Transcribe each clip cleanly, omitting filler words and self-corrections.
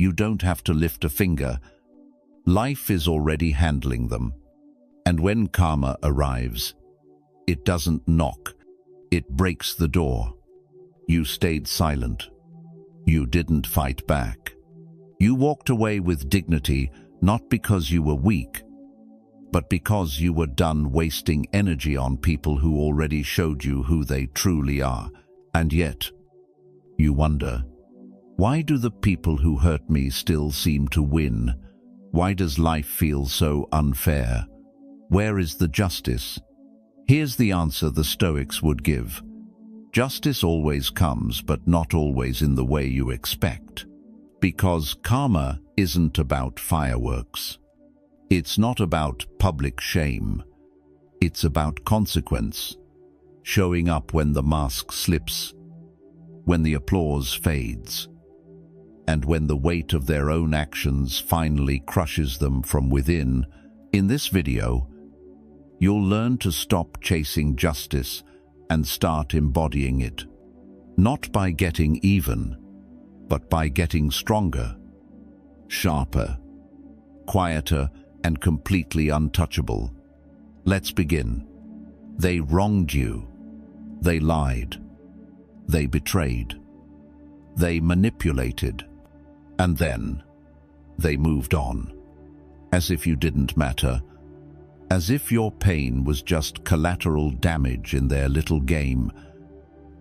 You don't have to lift a finger. Life is already handling them. And when karma arrives, it doesn't knock, it breaks the door. You stayed silent. You didn't fight back. You walked away with dignity, not because you were weak, but because you were done wasting energy on people who already showed you who they truly are. And yet, you wonder, why do the people who hurt me still seem to win? Why does life feel so unfair? Where is the justice? Here's the answer the Stoics would give. Justice always comes, but not always in the way you expect. Because karma isn't about fireworks. It's not about public shame. It's about consequence. Showing up when the mask slips, when the applause fades, and when the weight of their own actions finally crushes them from within. In this video, you'll learn to stop chasing justice and start embodying it. Not by getting even, but by getting stronger, sharper, quieter, and completely untouchable. Let's begin. They wronged you. They lied. They betrayed. They manipulated. And then they moved on, as if you didn't matter, as if your pain was just collateral damage in their little game.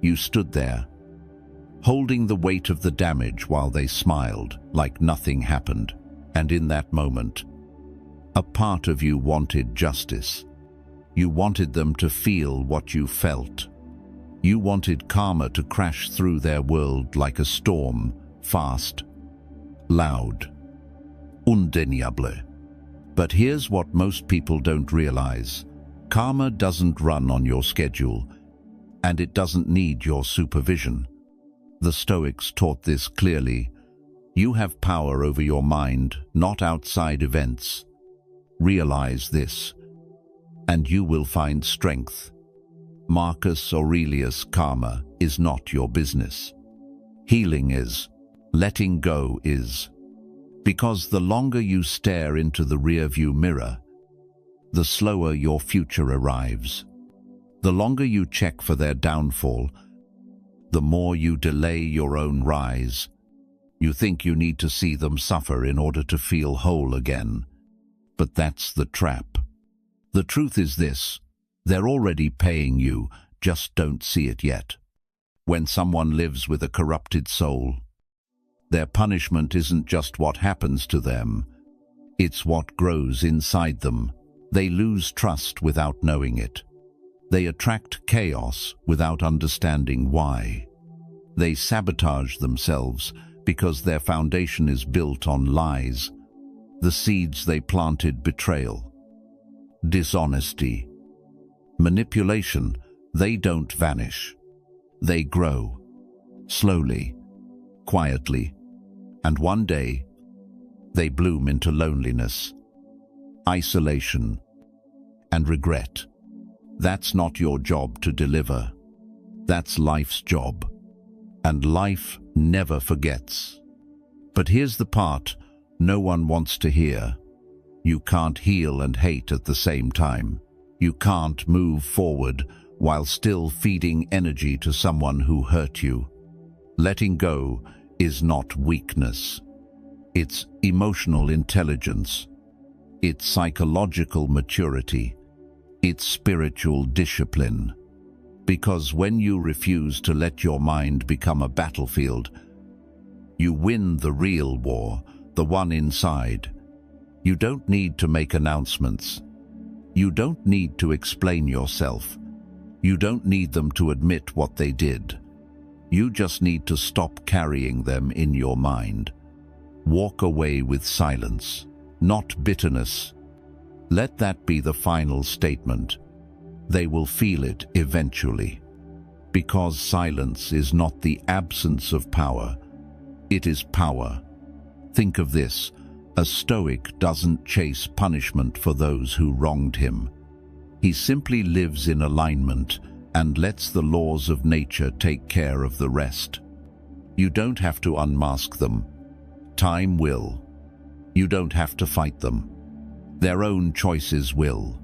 You stood there, holding the weight of the damage while they smiled like nothing happened. And in that moment, a part of you wanted justice. You wanted them to feel what you felt. You wanted karma to crash through their world like a storm, fast, loud, undeniable. But here's what most people don't realize. Karma doesn't run on your schedule, and it doesn't need your supervision. The Stoics taught this clearly. You have power over your mind, not outside events. Realize this, and you will find strength. Marcus Aurelius' karma is not your business. Healing is. Letting go is. Because the longer you stare into the rearview mirror, the slower your future arrives. The longer you check for their downfall, the more you delay your own rise. You think you need to see them suffer in order to feel whole again. But that's the trap. The truth is this: they're already paying you, just don't see it yet. When someone lives with a corrupted soul, their punishment isn't just what happens to them, it's what grows inside them. They lose trust without knowing it. They attract chaos without understanding why. They sabotage themselves because their foundation is built on lies. The seeds they planted: betrayal, dishonesty, manipulation. They don't vanish. They grow, slowly, quietly, and one day they bloom into loneliness, isolation, and regret. That's not your job to deliver. That's life's job. And life never forgets. But here's the part no one wants to hear. You can't heal and hate at the same time. You can't move forward while still feeding energy to someone who hurt you. Letting go is not weakness. It's emotional intelligence. It's psychological maturity. It's spiritual discipline. Because when you refuse to let your mind become a battlefield, you win the real war, the one inside. You don't need to make announcements. You don't need to explain yourself. You don't need them to admit what they did. You just need to stop carrying them in your mind. Walk away with silence, not bitterness. Let that be the final statement. They will feel it eventually. Because silence is not the absence of power, it is power. Think of this: a Stoic doesn't chase punishment for those who wronged him. He simply lives in alignment and lets the laws of nature take care of the rest. You don't have to unmask them. Time will. You don't have to fight them. Their own choices will.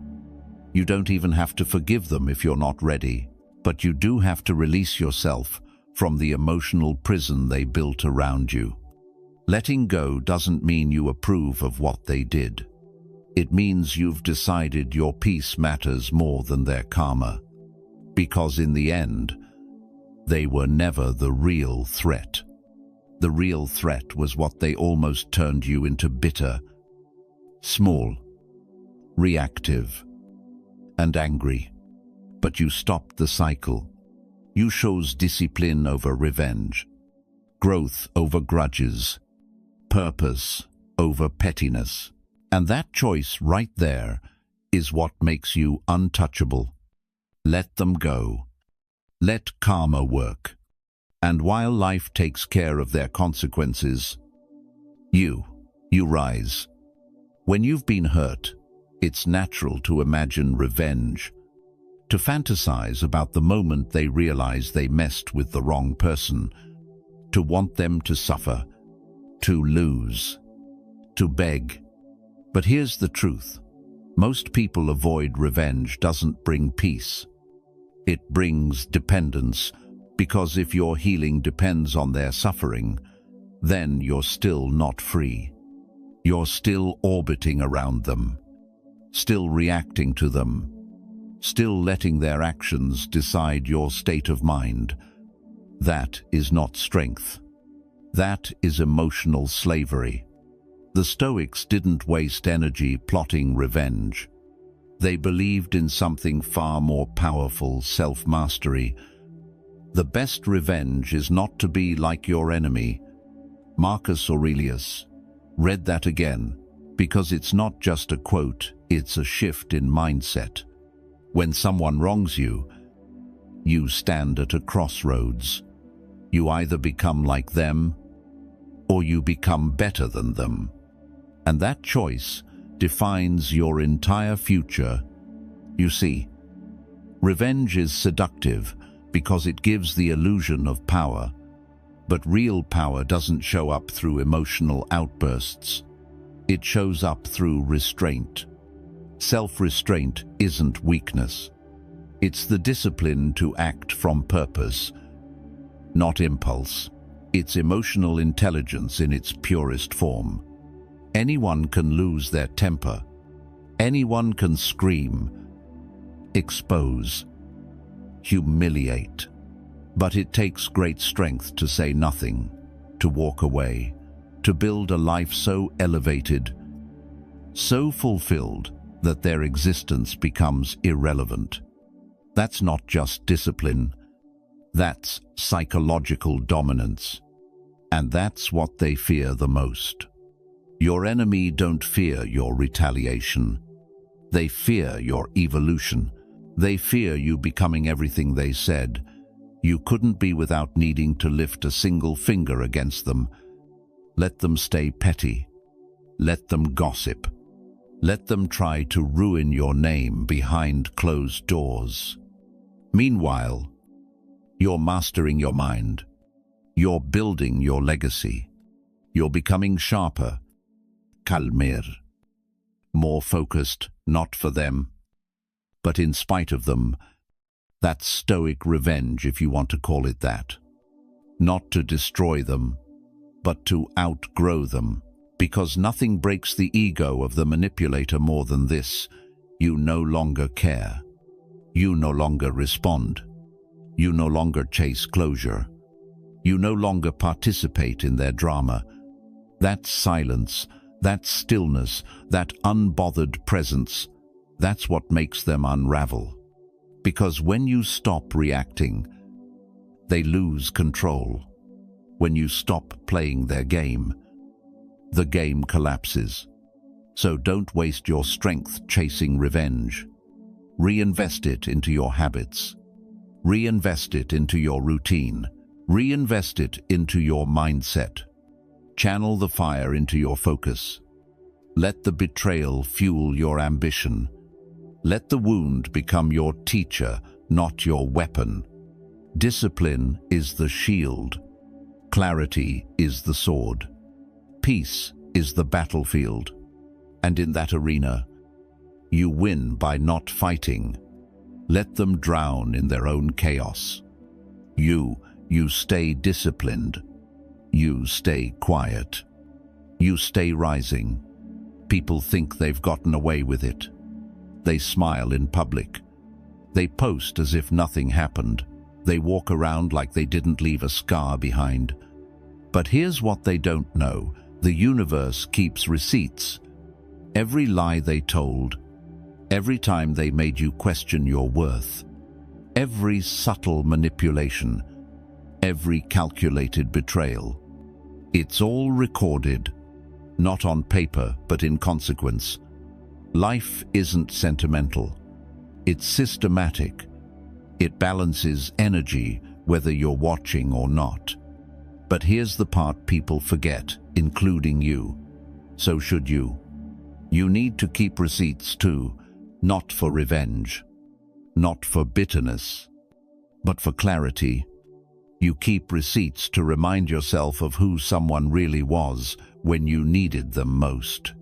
You don't even have to forgive them if you're not ready, but you do have to release yourself from the emotional prison they built around you. Letting go doesn't mean you approve of what they did. It means you've decided your peace matters more than their karma, because in the end, they were never the real threat. The real threat was what they almost turned you into: bitter, small, reactive, and angry. But you stopped the cycle. You chose discipline over revenge, growth over grudges, purpose over pettiness. And that choice right there is what makes you untouchable. Let them go. Let karma work. And while life takes care of their consequences, you rise. When you've been hurt, it's natural to imagine revenge, to fantasize about the moment they realize they messed with the wrong person, to want them to suffer, to lose, to beg. But here's the truth. Most people avoid revenge doesn't bring peace. It brings dependence, because if your healing depends on their suffering, then you're still not free. You're still orbiting around them, still reacting to them, still letting their actions decide your state of mind. That is not strength. That is emotional slavery. The Stoics didn't waste energy plotting revenge. They believed in something far more powerful: self-mastery. The best revenge is not to be like your enemy. Marcus Aurelius. Read that again, because it's not just a quote, it's a shift in mindset. When someone wrongs you, you stand at a crossroads. You either become like them, or you become better than them. And that choice defines your entire future. You see, revenge is seductive because it gives the illusion of power, but real power doesn't show up through emotional outbursts. It shows up through restraint. Self-restraint isn't weakness. It's the discipline to act from purpose, not impulse. It's emotional intelligence in its purest form. Anyone can lose their temper. Anyone can scream, expose, humiliate. But it takes great strength to say nothing, to walk away, to build a life so elevated, so fulfilled that their existence becomes irrelevant. That's not just discipline. That's psychological dominance. And that's what they fear the most. Your enemy don't fear your retaliation. They fear your evolution. They fear you becoming everything they said you couldn't be without needing to lift a single finger against them. Let them stay petty. Let them gossip. Let them try to ruin your name behind closed doors. Meanwhile, you're mastering your mind. You're building your legacy. You're becoming sharper, calmer, more focused, not for them, but in spite of them. That's Stoic revenge, if you want to call it that. Not to destroy them, but to outgrow them. Because nothing breaks the ego of the manipulator more than this: you no longer care. You no longer respond. You no longer chase closure. You no longer participate in their drama. That silence, that stillness, that unbothered presence, that's what makes them unravel. Because when you stop reacting, they lose control. When you stop playing their game, the game collapses. So don't waste your strength chasing revenge. Reinvest it into your habits. Reinvest it into your routine. Reinvest it into your mindset. Channel the fire into your focus. Let the betrayal fuel your ambition. Let the wound become your teacher, not your weapon. Discipline is the shield. Clarity is the sword. Peace is the battlefield, and in that arena, you win by not fighting. Let them drown in their own chaos. You stay disciplined. You stay quiet. You stay rising. People think they've gotten away with it. They smile in public. They post as if nothing happened. They walk around like they didn't leave a scar behind. But here's what they don't know. The universe keeps receipts. Every lie they told, every time they made you question your worth, every subtle manipulation, every calculated betrayal. It's all recorded, not on paper, but in consequence. Life isn't sentimental. It's systematic. It balances energy, whether you're watching or not. But here's the part people forget, including you. So should you. You need to keep receipts too, not for revenge, not for bitterness, but for clarity. You keep receipts to remind yourself of who someone really was when you needed them most.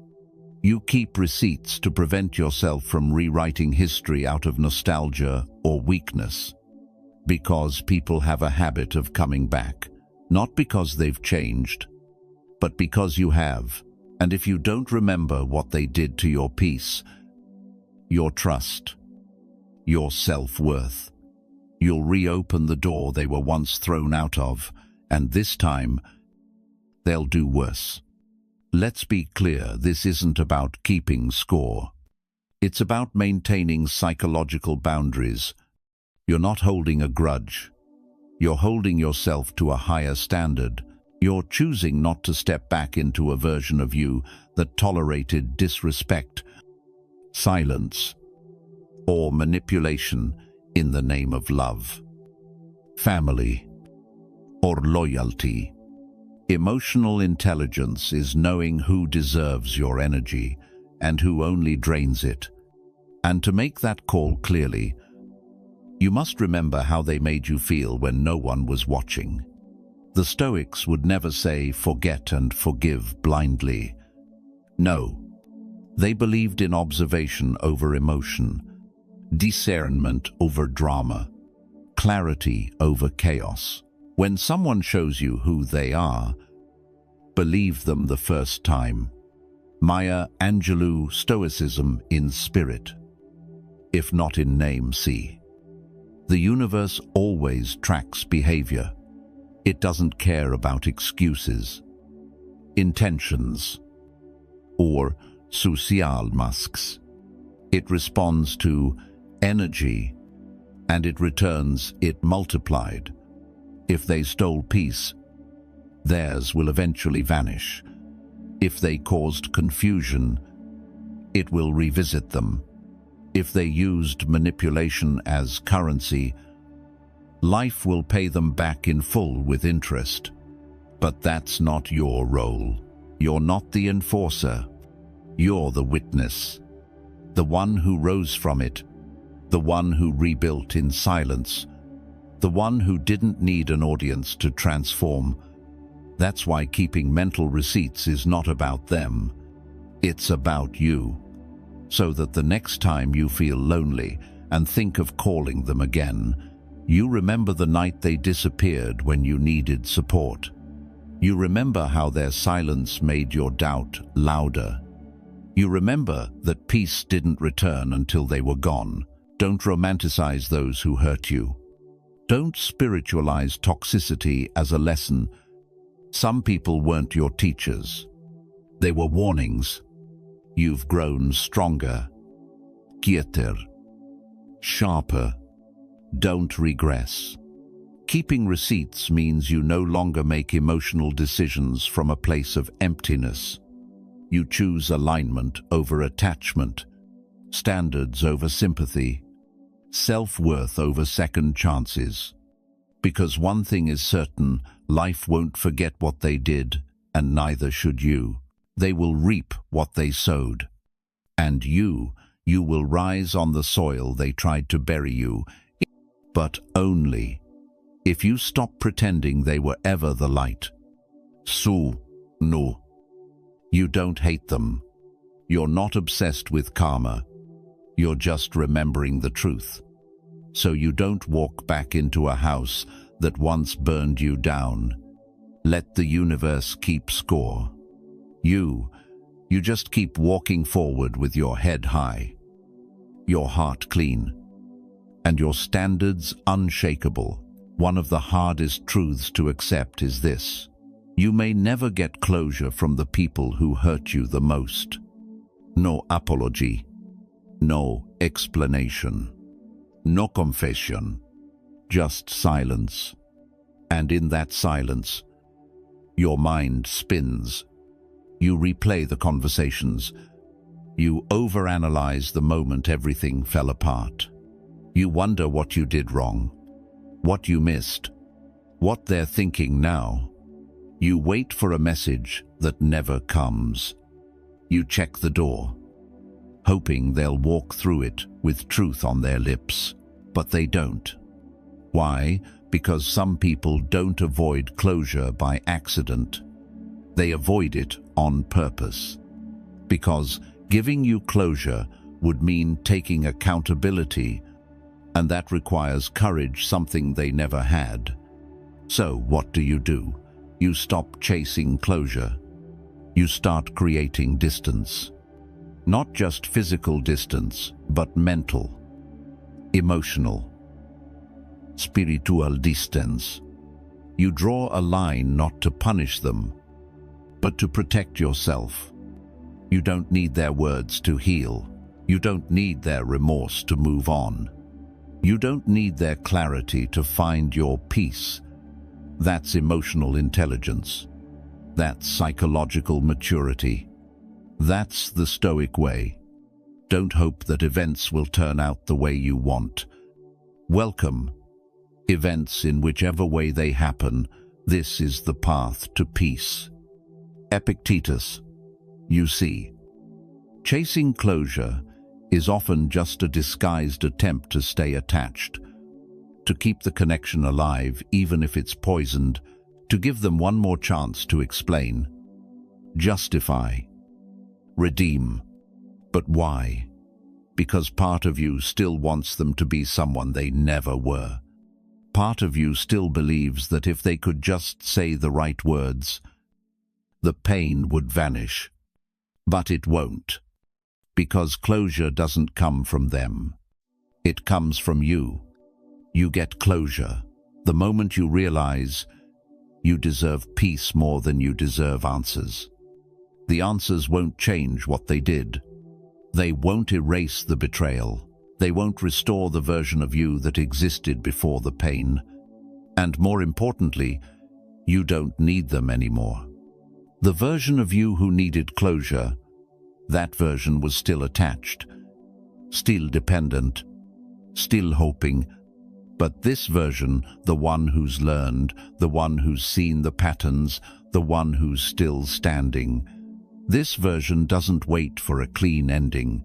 You keep receipts to prevent yourself from rewriting history out of nostalgia or weakness. Because people have a habit of coming back, not because they've changed, but because you have. And if you don't remember what they did to your peace, your trust, your self-worth, you'll reopen the door they were once thrown out of, and this time, they'll do worse. Let's be clear, this isn't about keeping score. It's about maintaining psychological boundaries. You're not holding a grudge. You're holding yourself to a higher standard. You're choosing not to step back into a version of you that tolerated disrespect, silence, or manipulation in the name of love, family, or loyalty. Emotional intelligence is knowing who deserves your energy and who only drains it. And to make that call clearly, you must remember how they made you feel when no one was watching. The Stoics would never say forget and forgive blindly. No, they believed in observation over emotion, discernment over drama, clarity over chaos. When someone shows you who they are, believe them the first time. Maya Angelou, Stoicism in spirit, if not in name. See, the universe always tracks behavior. It doesn't care about excuses, intentions, or social masks. It responds to energy, and it returns it multiplied. If they stole peace, theirs will eventually vanish. If they caused confusion, it will revisit them. If they used manipulation as currency, life will pay them back in full with interest. But that's not your role. You're not the enforcer. You're the witness, the one who rose from it, the one who rebuilt in silence, the one who didn't need an audience to transform. That's why keeping mental receipts is not about them. It's about you. So that the next time you feel lonely and think of calling them again, you remember the night they disappeared when you needed support. You remember how their silence made your doubt louder. You remember that peace didn't return until they were gone. Don't romanticize those who hurt you. Don't spiritualize toxicity as a lesson. Some people weren't your teachers. They were warnings. You've grown stronger, quieter, sharper. Don't regress. Keeping receipts means you no longer make emotional decisions from a place of emptiness. You choose alignment over attachment, standards over sympathy, self-worth over second chances. Because one thing is certain, life won't forget what they did, and neither should you. They will reap what they sowed. And you will rise on the soil they tried to bury you, but only if you stop pretending they were ever the light. No. You don't hate them. You're not obsessed with karma. You're just remembering the truth. So you don't walk back into a house that once burned you down. Let the universe keep score. You just keep walking forward with your head high, your heart clean, and your standards unshakable. One of the hardest truths to accept is this: you may never get closure from the people who hurt you the most. No apology, no explanation, no confession, just silence. And in that silence, your mind spins. You replay the conversations. You overanalyze the moment everything fell apart. You wonder what you did wrong, what you missed, what they're thinking now. You wait for a message that never comes. You check the door, hoping they'll walk through it with truth on their lips, but they don't. Why? Because some people don't avoid closure by accident. They avoid it on purpose. Because giving you closure would mean taking accountability, and that requires courage, something they never had. So what do? You stop chasing closure. You start creating distance. Not just physical distance, but mental, emotional, spiritual distance. You draw a line not to punish them, but to protect yourself. You don't need their words to heal. You don't need their remorse to move on. You don't need their clarity to find your peace. That's emotional intelligence. That's psychological maturity. That's the Stoic way. Don't hope that events will turn out the way you want. Welcome events in whichever way they happen. This is the path to peace. Epictetus. You see, chasing closure is often just a disguised attempt to stay attached, to keep the connection alive even if it's poisoned, to give them one more chance to explain, justify, redeem. But why? Because part of you still wants them to be someone they never were. Part of you still believes that if they could just say the right words, the pain would vanish. But it won't. Because closure doesn't come from them. It comes from you. You get closure the moment you realize you deserve peace more than you deserve answers. The answers won't change what they did. They won't erase the betrayal. They won't restore the version of you that existed before the pain. And more importantly, you don't need them anymore. The version of you who needed closure, that version was still attached, still dependent, still hoping. But this version, the one who's learned, the one who's seen the patterns, the one who's still standing, this version doesn't wait for a clean ending.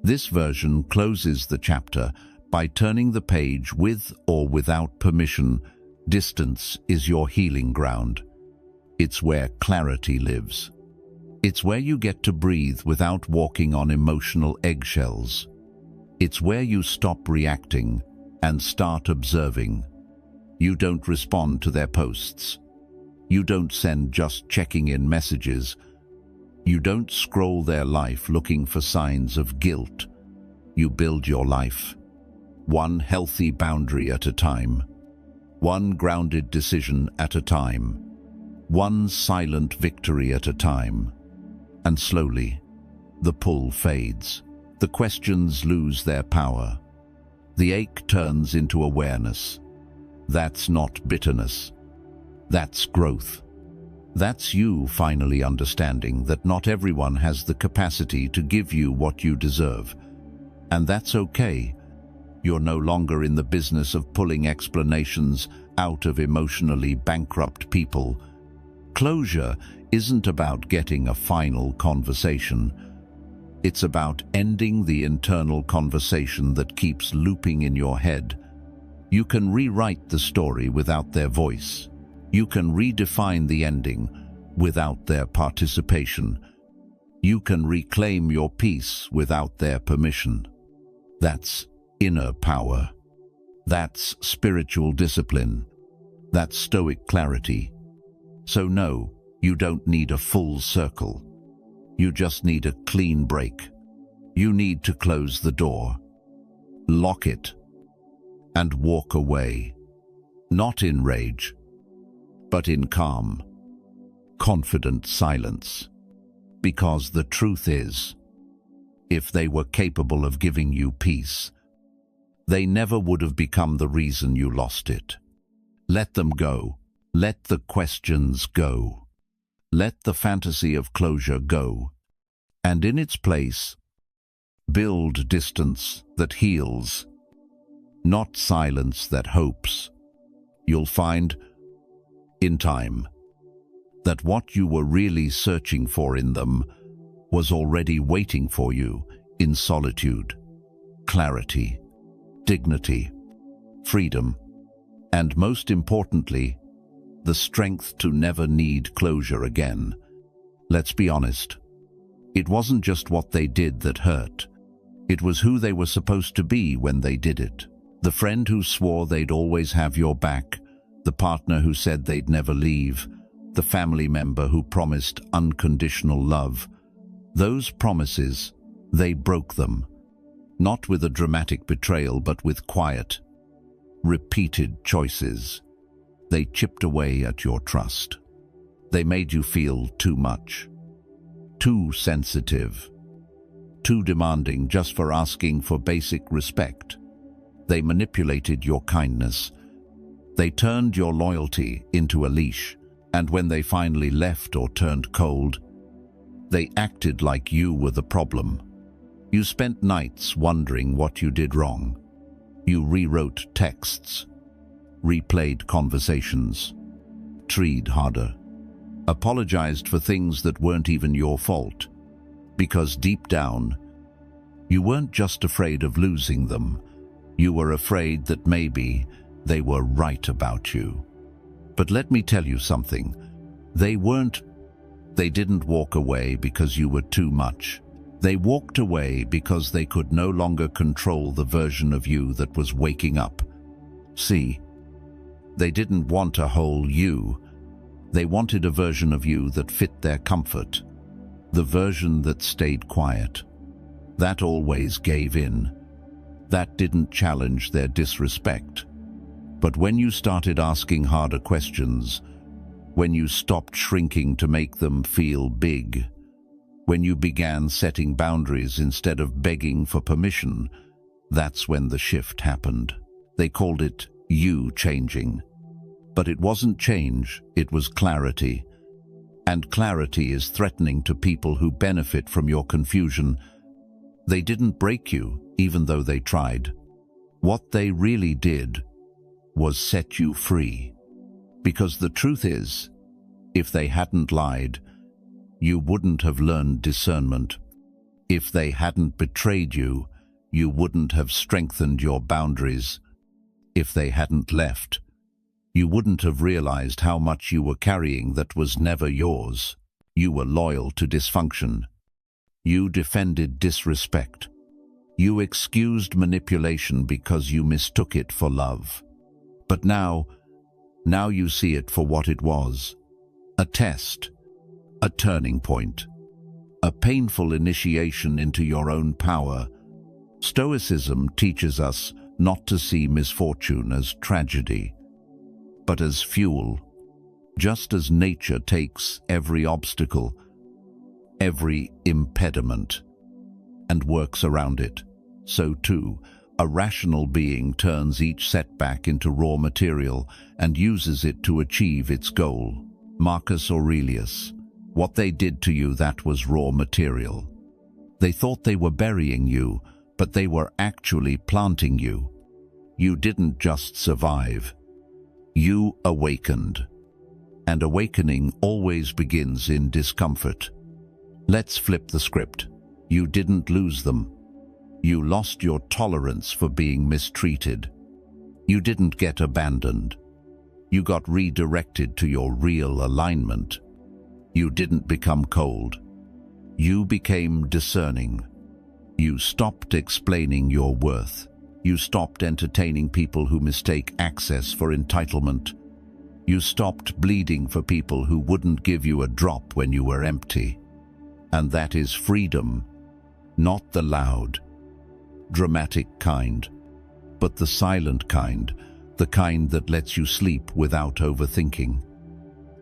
This version closes the chapter by turning the page with or without permission. Distance is your healing ground. It's where clarity lives. It's where you get to breathe without walking on emotional eggshells. It's where you stop reacting and start observing. You don't respond to their posts. You don't send just checking-in messages. You don't scroll their life looking for signs of guilt. You build your life, one healthy boundary at a time, one grounded decision at a time, one silent victory at a time. And slowly, the pull fades. The questions lose their power. The ache turns into awareness. That's not bitterness. That's growth. That's you finally understanding that not everyone has the capacity to give you what you deserve. And that's okay. You're no longer in the business of pulling explanations out of emotionally bankrupt people. Closure isn't about getting a final conversation. It's about ending the internal conversation that keeps looping in your head. You can rewrite the story without their voice. You can redefine the ending, without their participation. You can reclaim your peace without their permission. That's inner power. That's spiritual discipline. That's Stoic clarity. So no, you don't need a full circle. You just need a clean break. You need to close the door, lock it, and walk away. Not in rage, but in calm, confident silence. Because the truth is, if they were capable of giving you peace, they never would have become the reason you lost it. Let them go. Let the questions go. Let the fantasy of closure go. And in its place, build distance that heals, not silence that hopes. You'll find, in time, that what you were really searching for in them was already waiting for you in solitude, clarity, dignity, freedom, and most importantly, the strength to never need closure again. Let's be honest. It wasn't just what they did that hurt. It was who they were supposed to be when they did it. The friend who swore they'd always have your back, the partner who said they'd never leave, the family member who promised unconditional love. Those promises, they broke them. Not with a dramatic betrayal, but with quiet, repeated choices. They chipped away at your trust. They made you feel too much, too sensitive, too demanding just for asking for basic respect. They manipulated your kindness. They turned your loyalty into a leash, and when they finally left or turned cold, they acted like you were the problem. You spent nights wondering what you did wrong. You rewrote texts, replayed conversations, tried harder, apologized for things that weren't even your fault, because deep down, you weren't just afraid of losing them, you were afraid that maybe they were right about you. But let me tell you something, they didn't walk away because you were too much. They walked away because they could no longer control the version of you that was waking up. See, they didn't want a whole you. They wanted a version of you that fit their comfort, the version that stayed quiet, that always gave in, that didn't challenge their disrespect. But when you started asking harder questions, when you stopped shrinking to make them feel big, when you began setting boundaries instead of begging for permission, that's when the shift happened. They called it you changing. But it wasn't change, it was clarity. And clarity is threatening to people who benefit from your confusion. They didn't break you, even though they tried. What they really did was set you free. Because the truth is, if they hadn't lied, you wouldn't have learned discernment. If they hadn't betrayed you, you wouldn't have strengthened your boundaries. If they hadn't left, you wouldn't have realized how much you were carrying that was never yours. You were loyal to dysfunction. You defended disrespect. You excused manipulation because you mistook it for love. But now you see it for what it was. A test, a turning point, a painful initiation into your own power. Stoicism teaches us not to see misfortune as tragedy, but as fuel. Just as nature takes every obstacle, every impediment, and works around it, so too, a rational being turns each setback into raw material and uses it to achieve its goal. Marcus Aurelius, what they did to you, that was raw material. They thought they were burying you, but they were actually planting you. You didn't just survive. You awakened. And awakening always begins in discomfort. Let's flip the script. You didn't lose them. You lost your tolerance for being mistreated. You didn't get abandoned. You got redirected to your real alignment. You didn't become cold. You became discerning. You stopped explaining your worth. You stopped entertaining people who mistake access for entitlement. You stopped bleeding for people who wouldn't give you a drop when you were empty. And that is freedom, not the loud, dramatic kind, but the silent kind, the kind that lets you sleep without overthinking,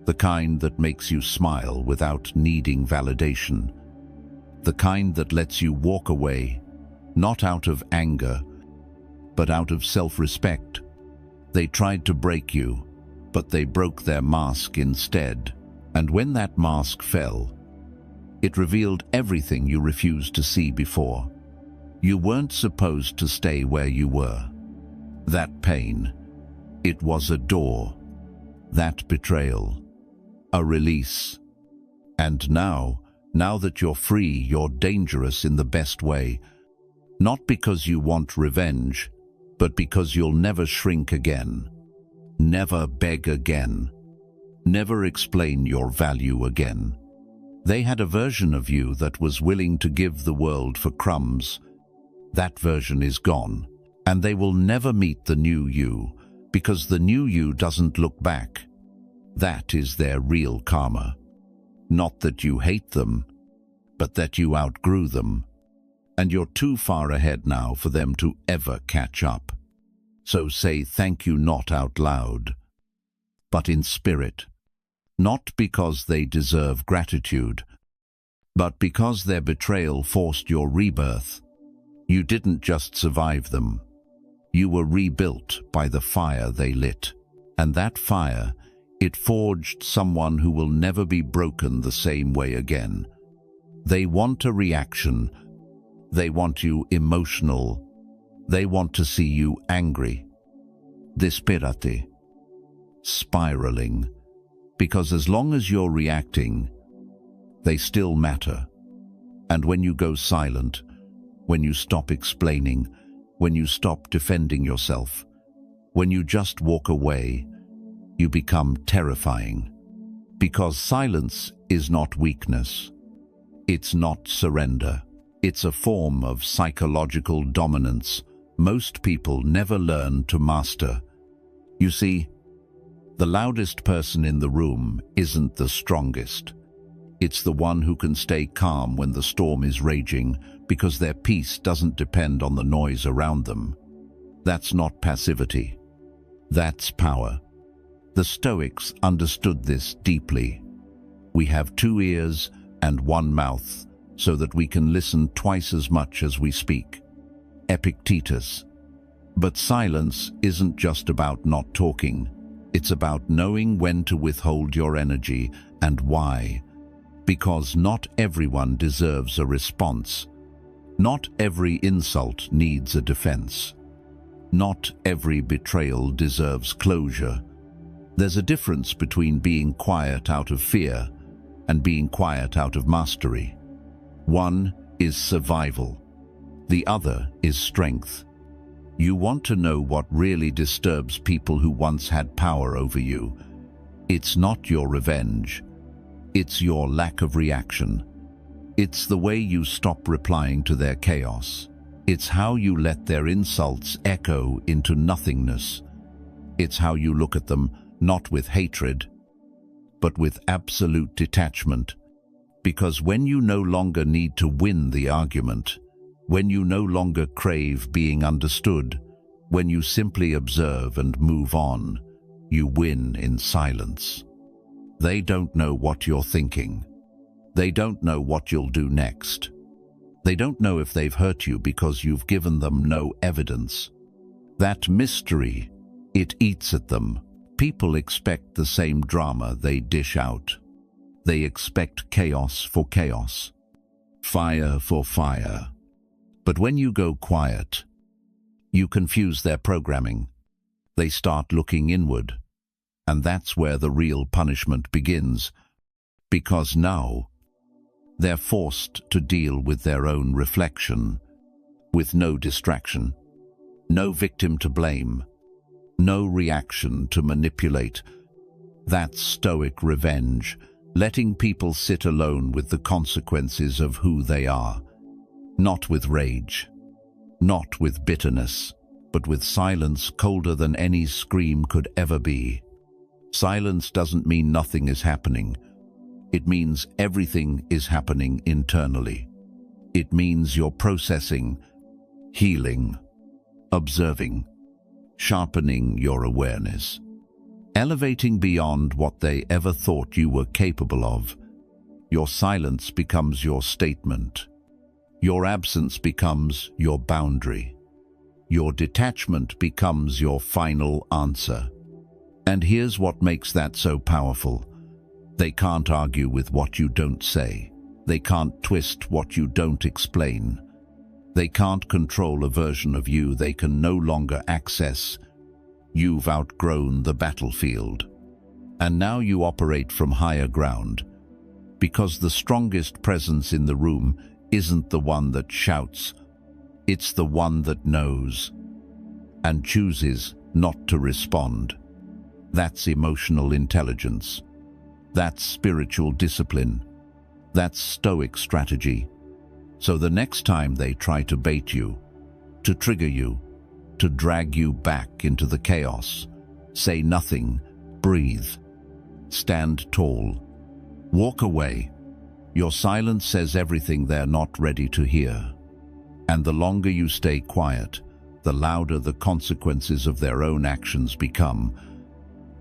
the kind that makes you smile without needing validation, the kind that lets you walk away, not out of anger, but out of self-respect. They tried to break you, but they broke their mask instead. And when that mask fell, it revealed everything you refused to see before. You weren't supposed to stay where you were. That pain, it was a door. That betrayal, a release. And now that you're free, you're dangerous in the best way. Not because you want revenge, but because you'll never shrink again. Never beg again. Never explain your value again. They had a version of you that was willing to give the world for crumbs. That version is gone, and they will never meet the new you, because the new you doesn't look back. That is their real karma. Not that you hate them, but that you outgrew them, and you're too far ahead now for them to ever catch up. So say thank you not out loud, but in spirit. Not because they deserve gratitude, but because their betrayal forced your rebirth. You didn't just survive them. You were rebuilt by the fire they lit. And that fire, it forged someone who will never be broken the same way again. They want a reaction. They want you emotional. They want to see you angry. Disperate. Spiraling. Because as long as you're reacting, they still matter. And when you go silent, when you stop explaining, when you stop defending yourself, when you just walk away, you become terrifying. Because silence is not weakness. It's not surrender. It's a form of psychological dominance most people never learn to master. You see, the loudest person in the room isn't the strongest. It's the one who can stay calm when the storm is raging because their peace doesn't depend on the noise around them. That's not passivity. That's power. The Stoics understood this deeply. We have 2 ears and 1 mouth so that we can listen twice as much as we speak. Epictetus. But silence isn't just about not talking. It's about knowing when to withhold your energy and why. Because not everyone deserves a response. Not every insult needs a defense. Not every betrayal deserves closure. There's a difference between being quiet out of fear and being quiet out of mastery. One is survival. The other is strength. You want to know what really disturbs people who once had power over you. It's not your revenge. It's your lack of reaction. It's the way you stop replying to their chaos. It's how you let their insults echo into nothingness. It's how you look at them, not with hatred, but with absolute detachment. Because when you no longer need to win the argument, when you no longer crave being understood, when you simply observe and move on, you win in silence. They don't know what you're thinking. They don't know what you'll do next. They don't know if they've hurt you because you've given them no evidence. That mystery, it eats at them. People expect the same drama they dish out. They expect chaos for chaos, fire for fire. But when you go quiet, you confuse their programming. They start looking inward. And that's where the real punishment begins. Because now, they're forced to deal with their own reflection, with no distraction, no victim to blame, no reaction to manipulate. That's Stoic revenge. letting people sit alone with the consequences of who they are, not with rage, not with bitterness, but with silence colder than any scream could ever be. Silence doesn't mean nothing is happening. It means everything is happening internally. It means you're processing, healing, observing, sharpening your awareness, elevating beyond what they ever thought you were capable of. Your silence becomes your statement. Your absence becomes your boundary. Your detachment becomes your final answer. And here's what makes that so powerful. They can't argue with what you don't say. They can't twist what you don't explain. They can't control a version of you they can no longer access. You've outgrown the battlefield. And now you operate from higher ground, because the strongest presence in the room isn't the one that shouts, it's the one that knows and chooses not to respond. That's emotional intelligence. That's spiritual discipline. That's Stoic strategy. So the next time they try to bait you, to trigger you, to drag you back into the chaos, say nothing, breathe, stand tall, walk away. Your silence says everything they're not ready to hear. And the longer you stay quiet, the louder the consequences of their own actions become.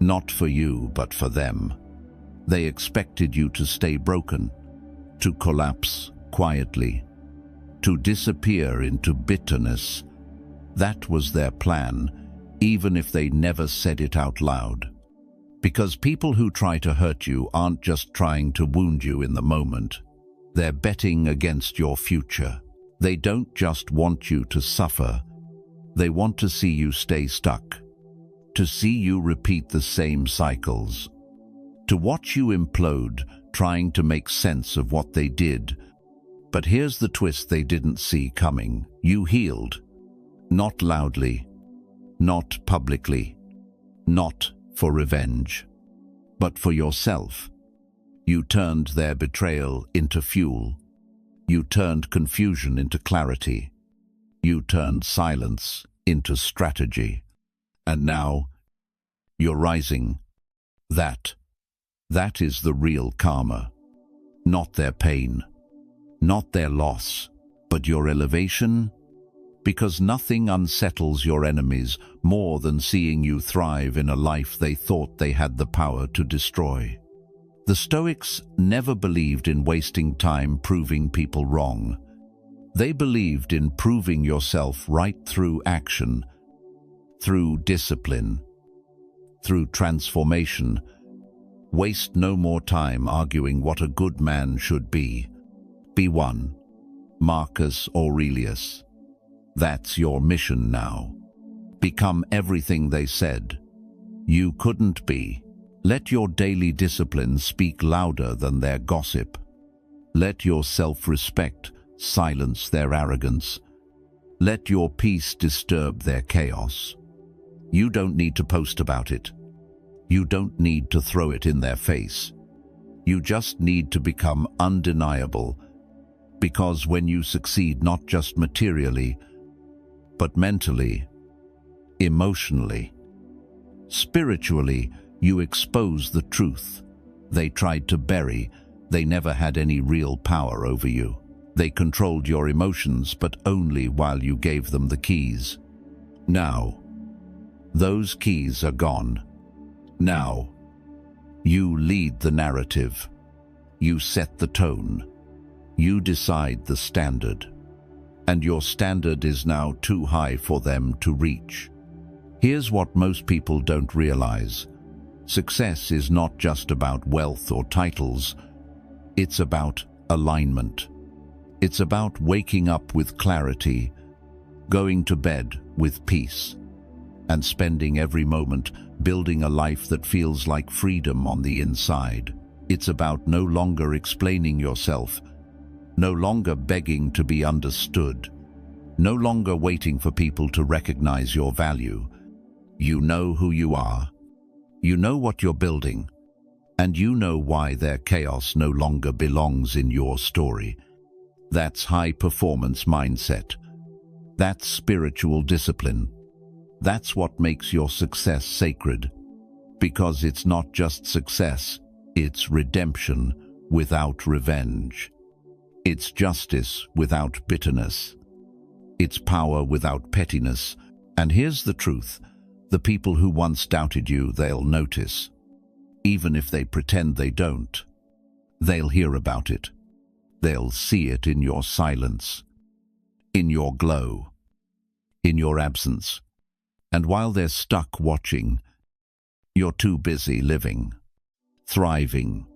Not for you, but for them. They expected you to stay broken, to collapse quietly, to disappear into bitterness. That was their plan, even if they never said it out loud. Because people who try to hurt you aren't just trying to wound you in the moment. They're betting against your future. They don't just want you to suffer. They want to see you stay stuck, to see you repeat the same cycles, to watch you implode, trying to make sense of what they did. But here's the twist they didn't see coming. You healed. Not loudly, not publicly, not for revenge, but for yourself. You turned their betrayal into fuel. You turned confusion into clarity. You turned silence into strategy. And now, you're rising. That is the real karma. Not their pain, not their loss, but your elevation. Because nothing unsettles your enemies more than seeing you thrive in a life they thought they had the power to destroy. The Stoics never believed in wasting time proving people wrong. They believed in proving yourself right through action, through discipline, through transformation. Waste no more time arguing what a good man should be. Be one. Marcus Aurelius. That's your mission now. Become everything they said you couldn't be. Let your daily discipline speak louder than their gossip. Let your self-respect silence their arrogance. Let your peace disturb their chaos. You don't need to post about it. You don't need to throw it in their face. You just need to become undeniable, because when you succeed not just materially, but mentally, emotionally, spiritually, you expose the truth they tried to bury. They never had any real power over you. They controlled your emotions, but only while you gave them the keys. Now, those keys are gone. Now, you lead the narrative. You set the tone. You decide the standard. And your standard is now too high for them to reach. Here's what most people don't realize. Success is not just about wealth or titles. It's about alignment. It's about waking up with clarity, going to bed with peace, and spending every moment building a life that feels like freedom on the inside. It's about no longer explaining yourself, no longer begging to be understood, no longer waiting for people to recognize your value. You know who you are. You know what you're building. And you know why their chaos no longer belongs in your story. That's high-performance mindset. That's spiritual discipline. That's what makes your success sacred. Because it's not just success, it's redemption without revenge. It's justice without bitterness. It's power without pettiness. And here's the truth. The people who once doubted you, they'll notice. Even if they pretend they don't. They'll hear about it. They'll see it in your silence, in your glow, in your absence. And while they're stuck watching, you're too busy living, thriving,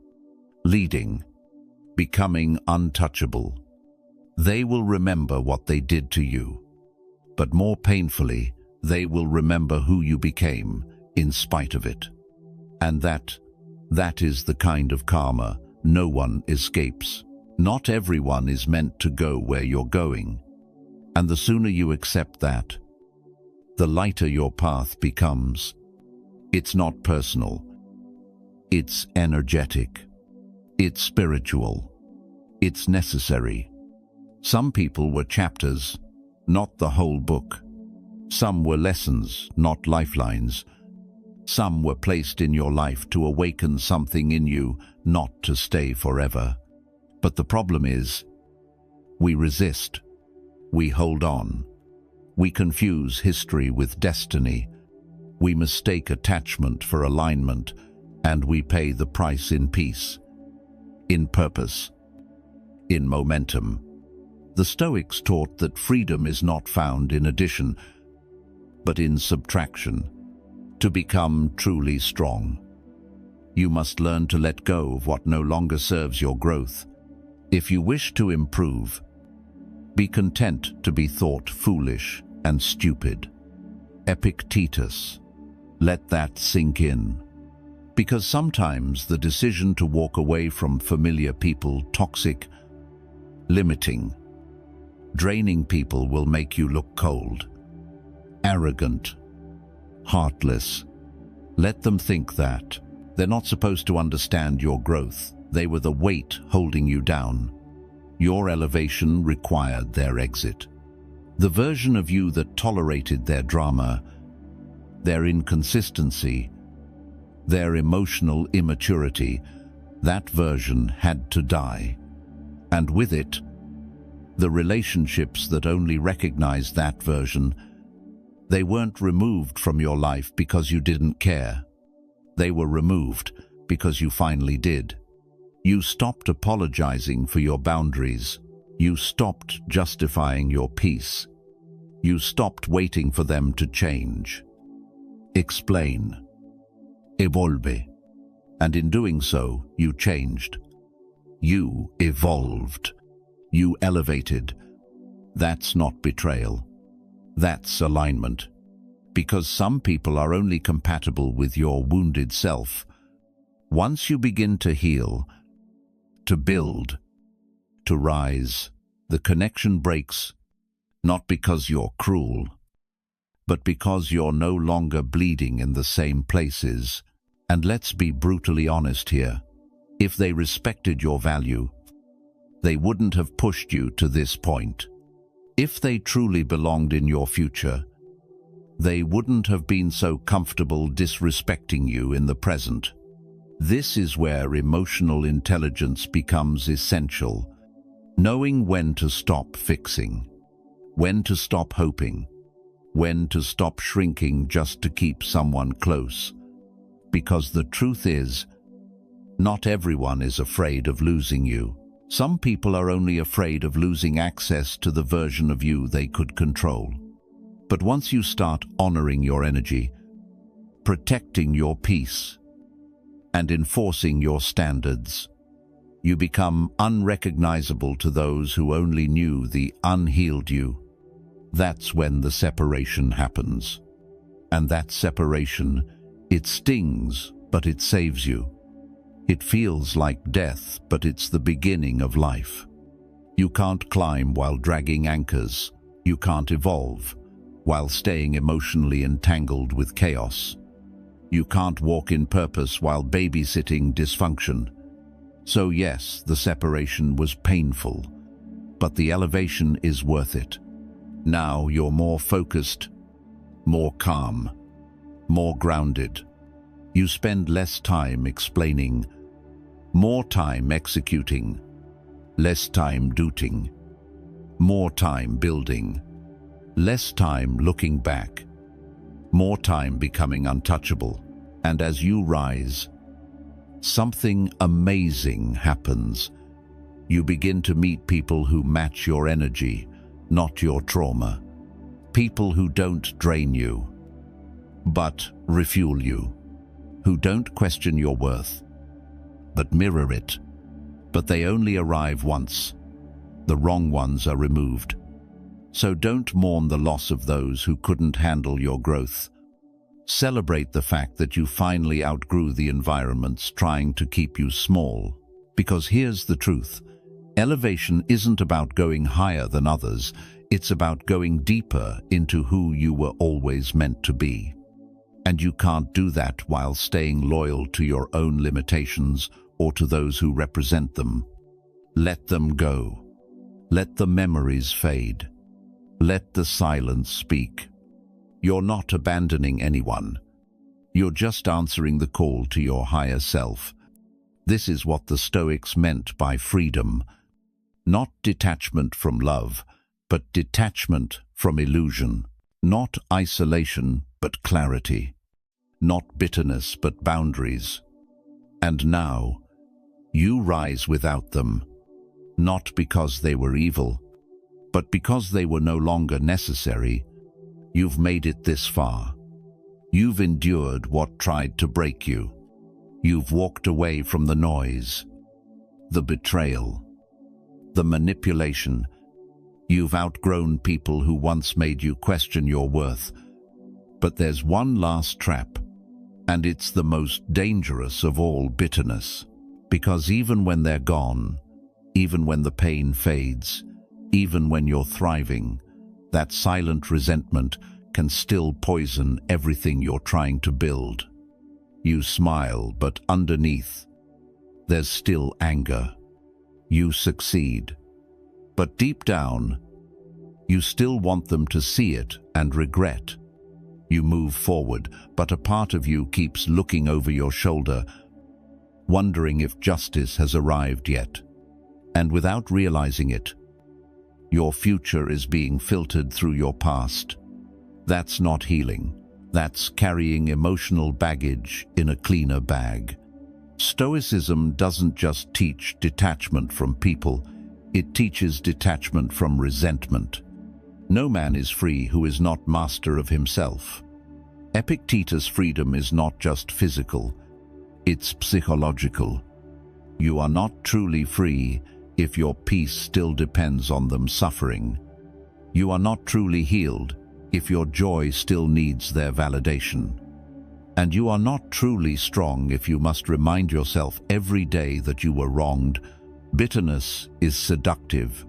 leading, becoming untouchable. They will remember what they did to you, but more painfully, they will remember who you became in spite of it. And that is the kind of karma no one escapes. Not everyone is meant to go where you're going. And the sooner you accept that, the lighter your path becomes. It's not personal. It's energetic. It's spiritual. It's necessary. Some people were chapters, not the whole book. Some were lessons, not lifelines. Some were placed in your life to awaken something in you, not to stay forever. But the problem is, we resist. We hold on. We confuse history with destiny. We mistake attachment for alignment, and we pay the price in peace, in purpose, in momentum. The Stoics taught that freedom is not found in addition, but in subtraction. To become truly strong, you must learn to let go of what no longer serves your growth. If you wish to improve, be content to be thought foolish and stupid. Epictetus. Let that sink in. Because sometimes the decision to walk away from familiar people, toxic, limiting, draining people will make you look cold, arrogant, heartless. Let them think that. They're not supposed to understand your growth. They were the weight holding you down. Your elevation required their exit. The version of you that tolerated their drama, their inconsistency, their emotional immaturity, that version had to die. And with it, the relationships that only recognized that version. They weren't removed from your life because you didn't care. They were removed because you finally did. You stopped apologizing for your boundaries. You stopped justifying your peace. You stopped waiting for them to change. Explain. Evolve. And in doing so, you changed. You evolved. You elevated. That's not betrayal. That's alignment. Because some people are only compatible with your wounded self. Once you begin to heal, to build, to rise, the connection breaks, not because you're cruel, but because you're no longer bleeding in the same places. And let's be brutally honest here. If they respected your value, they wouldn't have pushed you to this point. If they truly belonged in your future, they wouldn't have been so comfortable disrespecting you in the present. This is where emotional intelligence becomes essential. Knowing when to stop fixing, when to stop hoping, when to stop shrinking just to keep someone close. Because the truth is, not everyone is afraid of losing you. Some people are only afraid of losing access to the version of you they could control. But once you start honoring your energy, protecting your peace, and enforcing your standards, you become unrecognizable to those who only knew the unhealed you. That's when the separation happens. And that separation, it stings, but it saves you. It feels like death, but it's the beginning of life. You can't climb while dragging anchors. You can't evolve while staying emotionally entangled with chaos. You can't walk in purpose while babysitting dysfunction. So yes, the separation was painful, but the elevation is worth it. Now you're more focused, more calm, more grounded. You spend less time explaining, more time executing, less time doubting, more time building, less time looking back, more time becoming untouchable. And as you rise, something amazing happens. You begin to meet people who match your energy, not your trauma. People who don't drain you, but refuel you. Who don't question your worth, but mirror it. But they only arrive once. The wrong ones are removed. So don't mourn the loss of those who couldn't handle your growth. Celebrate the fact that you finally outgrew the environments trying to keep you small. Because here's the truth. Elevation isn't about going higher than others. It's about going deeper into who you were always meant to be. And you can't do that while staying loyal to your own limitations or to those who represent them. Let them go. Let the memories fade. Let the silence speak. You're not abandoning anyone. You're just answering the call to your higher self. This is what the Stoics meant by freedom. Not detachment from love, but detachment from illusion. Not isolation, but clarity. Not bitterness, but boundaries. And now, you rise without them, not because they were evil, but because they were no longer necessary. You've made it this far. You've endured what tried to break you. You've walked away from the noise, the betrayal, the manipulation. You've outgrown people who once made you question your worth. But there's one last trap, and it's the most dangerous of all: bitterness. Because even when they're gone, even when the pain fades, even when you're thriving, that silent resentment can still poison everything you're trying to build. You smile, but underneath, there's still anger. You succeed, but deep down, you still want them to see it and regret. You move forward, but a part of you keeps looking over your shoulder, wondering if justice has arrived yet. And without realizing it, your future is being filtered through your past. That's not healing. That's carrying emotional baggage in a cleaner bag. Stoicism doesn't just teach detachment from people, it teaches detachment from resentment. No man is free who is not master of himself. Epictetus' freedom is not just physical, it's psychological. You are not truly free if your peace still depends on them suffering. You are not truly healed if your joy still needs their validation. And you are not truly strong if you must remind yourself every day that you were wronged. Bitterness is seductive.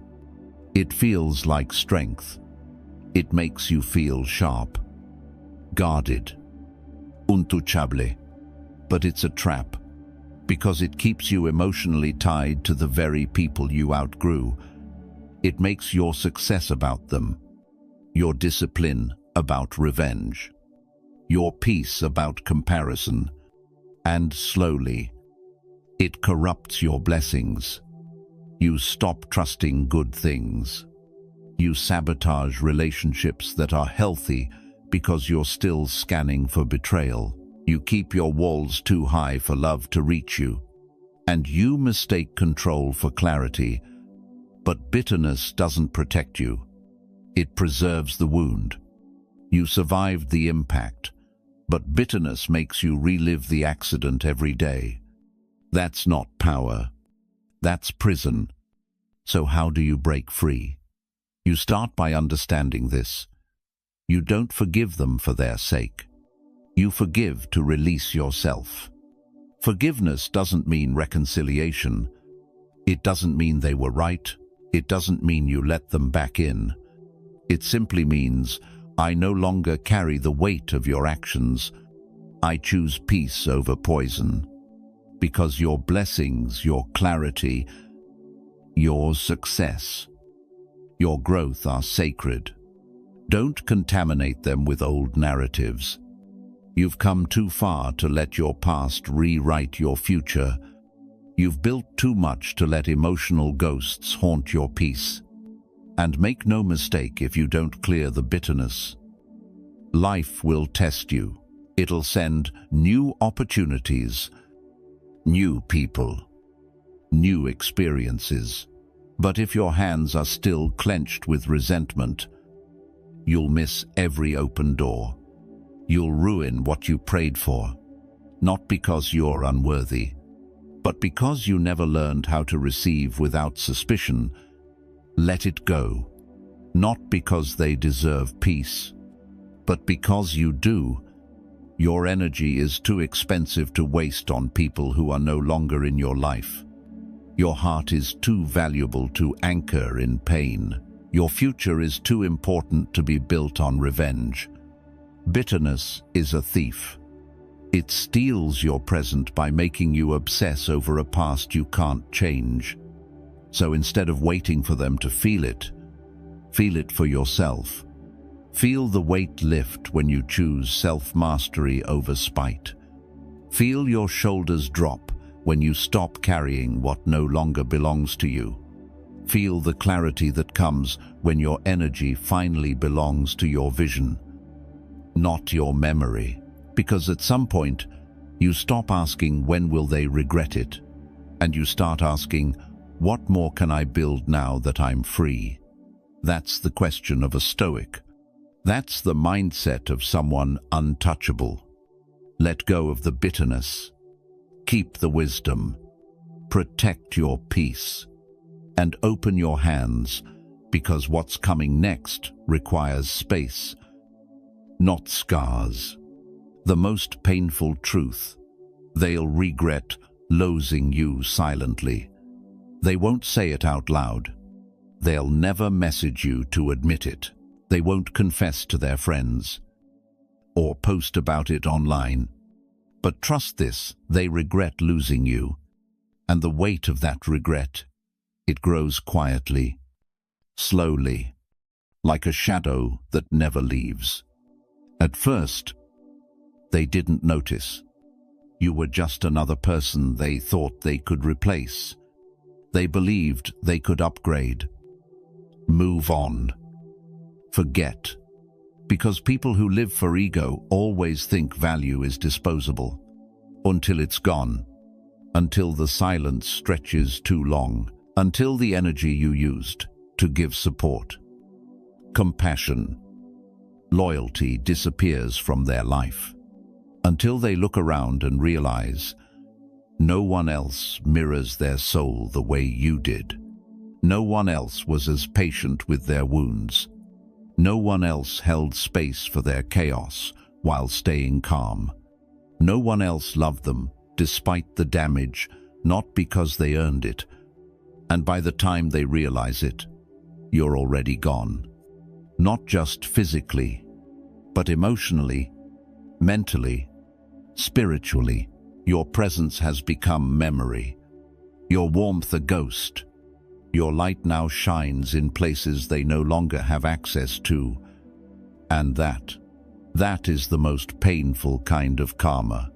It feels like strength. It makes you feel sharp, guarded, untouchable. But it's a trap, because it keeps you emotionally tied to the very people you outgrew. It makes your success about them, your discipline about revenge, your peace about comparison, and slowly, it corrupts your blessings. You stop trusting good things. You sabotage relationships that are healthy because you're still scanning for betrayal. You keep your walls too high for love to reach you. And you mistake control for clarity. But bitterness doesn't protect you. It preserves the wound. You survived the impact, but bitterness makes you relive the accident every day. That's not power. That's prison. So how do you break free? You start by understanding this. You don't forgive them for their sake. You forgive to release yourself. Forgiveness doesn't mean reconciliation. It doesn't mean they were right. It doesn't mean you let them back in. It simply means, I no longer carry the weight of your actions. I choose peace over poison, because your blessings, your clarity, your success, your growth are sacred. Don't contaminate them with old narratives. You've come too far to let your past rewrite your future. You've built too much to let emotional ghosts haunt your peace. And make no mistake, if you don't clear the bitterness, life will test you. It'll send new opportunities, new people, new experiences. But if your hands are still clenched with resentment, you'll miss every open door. You'll ruin what you prayed for, not because you're unworthy, but because you never learned how to receive without suspicion. Let it go, not because they deserve peace, but because you do. Your energy is too expensive to waste on people who are no longer in your life. Your heart is too valuable to anchor in pain. Your future is too important to be built on revenge. Bitterness is a thief. It steals your present by making you obsess over a past you can't change. So instead of waiting for them to feel it for yourself. Feel the weight lift when you choose self-mastery over spite. Feel your shoulders drop when you stop carrying what no longer belongs to you. Feel the clarity that comes when your energy finally belongs to your vision, not your memory. Because at some point, you stop asking when will they regret it, and you start asking, what more can I build now that I'm free? That's the question of a Stoic. That's the mindset of someone untouchable. Let go of the bitterness. Keep the wisdom. Protect your peace. And open your hands, because what's coming next requires space, not scars. The most painful truth: they'll regret losing you silently. They won't say it out loud. They'll never message you to admit it. They won't confess to their friends or post about it online. But trust this, they regret losing you. And the weight of that regret, it grows quietly, slowly, like a shadow that never leaves. At first, they didn't notice. You were just another person they thought they could replace. They believed they could upgrade, move on, forget. Because people who live for ego always think value is disposable, until it's gone, until the silence stretches too long, until the energy you used to give support, compassion, loyalty disappears from their life. Until they look around and realize no one else mirrors their soul the way you did. No one else was as patient with their wounds. No one else held space for their chaos while staying calm. No one else loved them despite the damage, not because they earned it. And by the time they realize it, you're already gone. Not just physically, but emotionally, mentally, spiritually. Your presence has become memory. Your warmth a ghost. Your light now shines in places they no longer have access to. And that is the most painful kind of karma.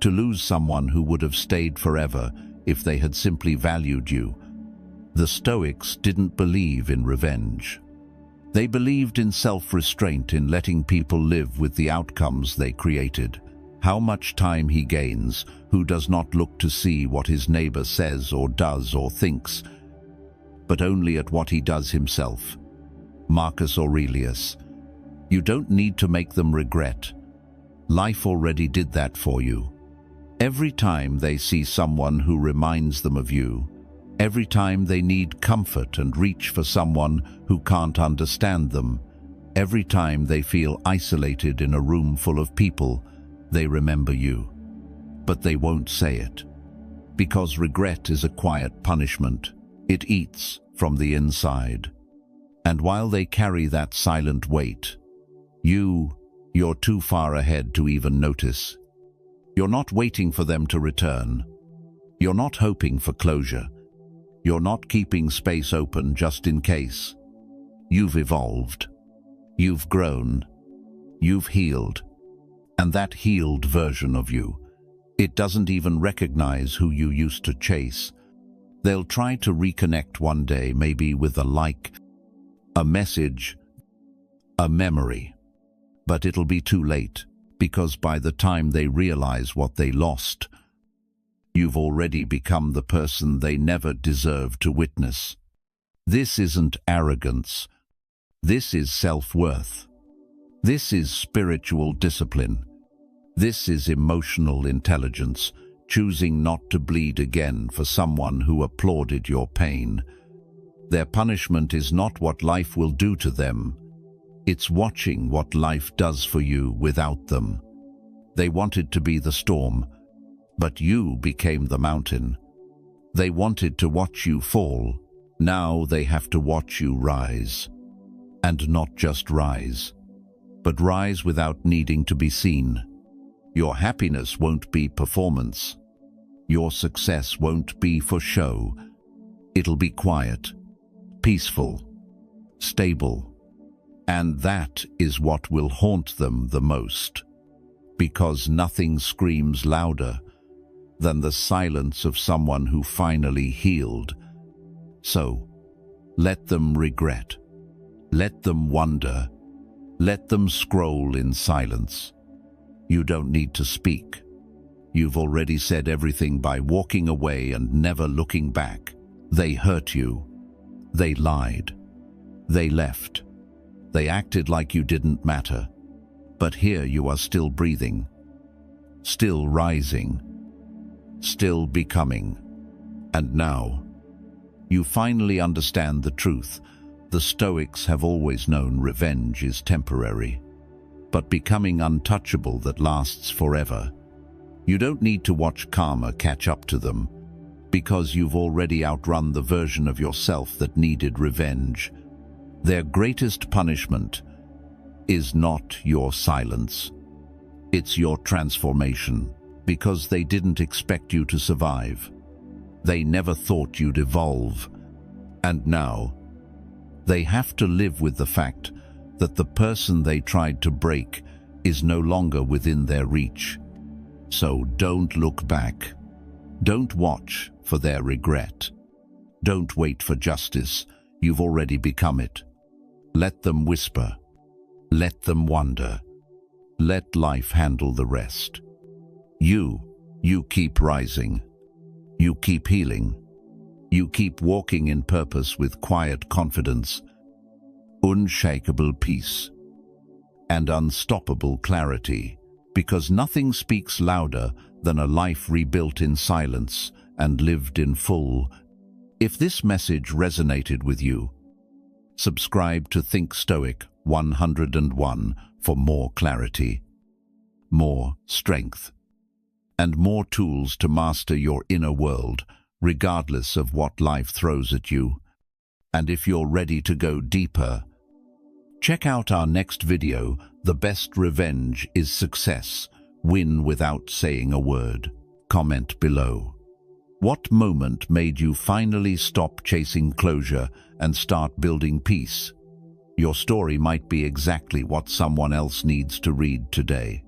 To lose someone who would have stayed forever if they had simply valued you. The Stoics didn't believe in revenge. They believed in self-restraint, in letting people live with the outcomes they created. How much time he gains, who does not look to see what his neighbor says or does or thinks, but only at what he does himself. Marcus Aurelius. You don't need to make them regret. Life already did that for you. Every time they see someone who reminds them of you, every time they need comfort and reach for someone who can't understand them, every time they feel isolated in a room full of people, they remember you. But they won't say it. Because regret is a quiet punishment. It eats from the inside. And while they carry that silent weight, you're too far ahead to even notice. You're not waiting for them to return. You're not hoping for closure. You're not keeping space open just in case. You've evolved. You've grown. You've healed. And that healed version of you, it doesn't even recognize who you used to chase. They'll try to reconnect one day, maybe with a like, a message, a memory. But it'll be too late, because by the time they realize what they lost, you've already become the person they never deserved to witness. This isn't arrogance. This is self-worth. This is spiritual discipline. This is emotional intelligence, choosing not to bleed again for someone who applauded your pain. Their punishment is not what life will do to them. It's watching what life does for you without them. They wanted to be the storm, but you became the mountain. They wanted to watch you fall. Now they have to watch you rise. And not just rise, but rise without needing to be seen. Your happiness won't be performance. Your success won't be for show. It'll be quiet, peaceful, stable. And that is what will haunt them the most, because nothing screams louder than the silence of someone who finally healed. So, let them regret. Let them wonder. Let them scroll in silence. You don't need to speak. You've already said everything by walking away and never looking back. They hurt you. They lied. They left. They acted like you didn't matter. But here you are, still breathing, still rising, still becoming. And now, you finally understand the truth. The Stoics have always known revenge is temporary, but becoming untouchable that lasts forever. You don't need to watch karma catch up to them, because you've already outrun the version of yourself that needed revenge. Their greatest punishment is not your silence. It's your transformation, because they didn't expect you to survive. They never thought you'd evolve. And now, they have to live with the fact that the person they tried to break is no longer within their reach. So don't look back. Don't watch for their regret. Don't wait for justice. You've already become it. Let them whisper. Let them wonder. Let life handle the rest. You keep rising. You keep healing. You keep walking in purpose with quiet confidence, unshakable peace, and unstoppable clarity, because nothing speaks louder than a life rebuilt in silence and lived in full. If this message resonated with you, subscribe to Think Stoic 101 for more clarity, more strength, and more tools to master your inner world, regardless of what life throws at you. And if you're ready to go deeper, check out our next video, The Best Revenge is Success. Win without saying a word. Comment below. What moment made you finally stop chasing closure and start building peace? Your story might be exactly what someone else needs to read today.